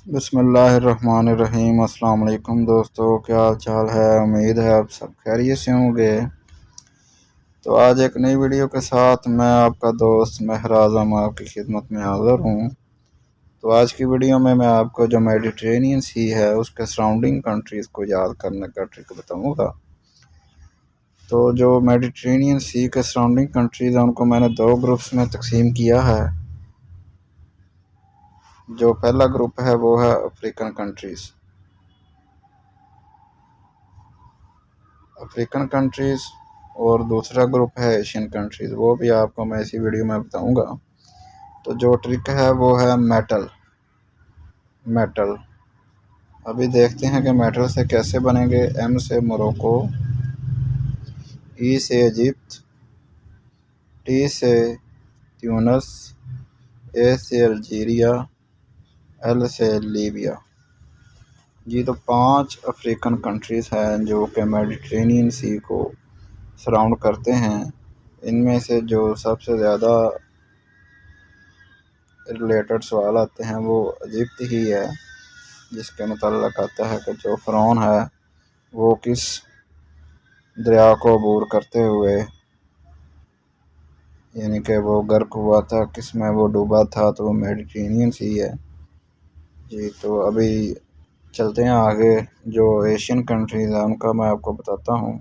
बिस्मिल्लाहिर्रहमानिर्रहीम। अस्सलाम वालेकुम दोस्तों, क्या हाल चाल है। उम्मीद है आप सब खैरियत से होंगे। तो आज एक नई वीडियो के साथ मैं आपका दोस्त महर आज़म आपकी खिदमत में हाज़िर हूँ। तो आज की वीडियो में मैं आपको जो मेडिटेरेनियन सी है उसके सराउंडिंग कंट्रीज़ को याद करने का ट्रिक बताऊँगा। तो जो मेडिटेरेनियन सी के सराउंडिंग कंट्रीज़ हैं उनको मैंने दो ग्रुप्स में तकसीम किया है। जो पहला ग्रुप है वो है अफ्रीकन कंट्रीज़। अफ्रीकन कंट्रीज़ और दूसरा ग्रुप है एशियन कंट्रीज़, वो भी आपको मैं इसी वीडियो में बताऊंगा। तो जो ट्रिक है वो है मेटल। मेटल अभी देखते हैं कि मेटल से कैसे बनेंगे। एम से मोरक्को, ई से इजिप्ट, टी से ट्यूनस, ए से अल्जीरिया, एल से लीबिया। जी, तो 5 अफ्रीकन कंट्रीज़ हैं जो कि मेडिटेरेनियन सी को सराउंड करते हैं। इनमें से जो सबसे ज़्यादा रिलेटेड सवाल आते हैं वो इजिप्ट ही है, जिसके मुताल्लिक़ आता है कि जो फ़िरौन है वो किस दरिया को अबूर करते हुए, यानी कि वो गर्क हुआ था, किस में वो डूबा था, तो वो मेडिटेरेनियन सी है। जी, तो अभी चलते हैं आगे। जो एशियन कंट्रीज़ हैं उनका मैं आपको बताता हूँ।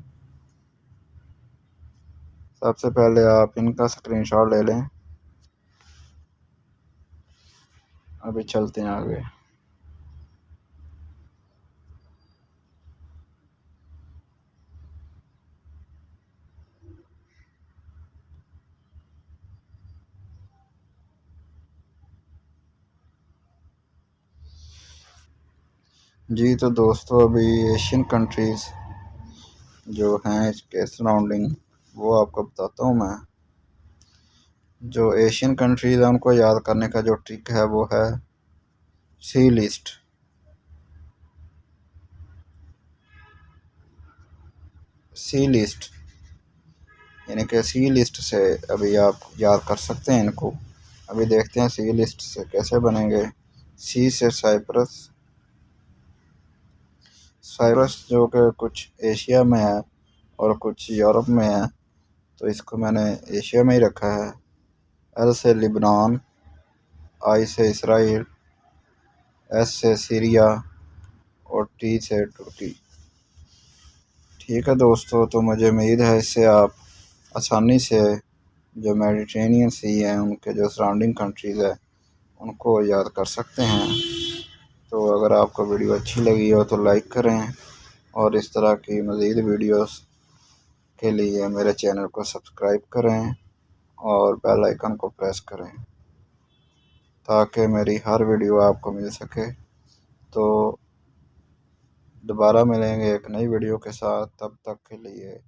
सबसे पहले आप इनका स्क्रीनशॉट ले लें। अभी चलते हैं आगे। जी, तो दोस्तों अभी एशियन कंट्रीज़ जो हैं इसके सराउंडिंग वो आपको बताता हूँ मैं। जो एशियन कंट्रीज़ हैं उनको याद करने का जो ट्रिक है वो है सी लिस्ट। सी लिस्ट यानी कि सी लिस्ट से अभी आप याद कर सकते हैं इनको। अभी देखते हैं सी लिस्ट से कैसे बनेंगे। सी से साइप्रस। साइप्रस जो कि कुछ एशिया में है और कुछ यूरोप में है, तो इसको मैंने एशिया में ही रखा है। एल से लिबनान, आई से इसराइल, एस से सीरिया और टी से तुर्की। ठीक है दोस्तों, तो मुझे उम्मीद है इससे आप आसानी से जो मेडिटेरेनियन सी हैं उनके जो सराउंडिंग कंट्रीज़ है उनको याद कर सकते हैं। तो अगर आपको वीडियो अच्छी लगी हो तो लाइक करें और इस तरह की मज़ीद वीडियोस के लिए मेरे चैनल को सब्सक्राइब करें और बेल आइकन को प्रेस करें ताकि मेरी हर वीडियो आपको मिल सके। तो दोबारा मिलेंगे एक नई वीडियो के साथ, तब तक के लिए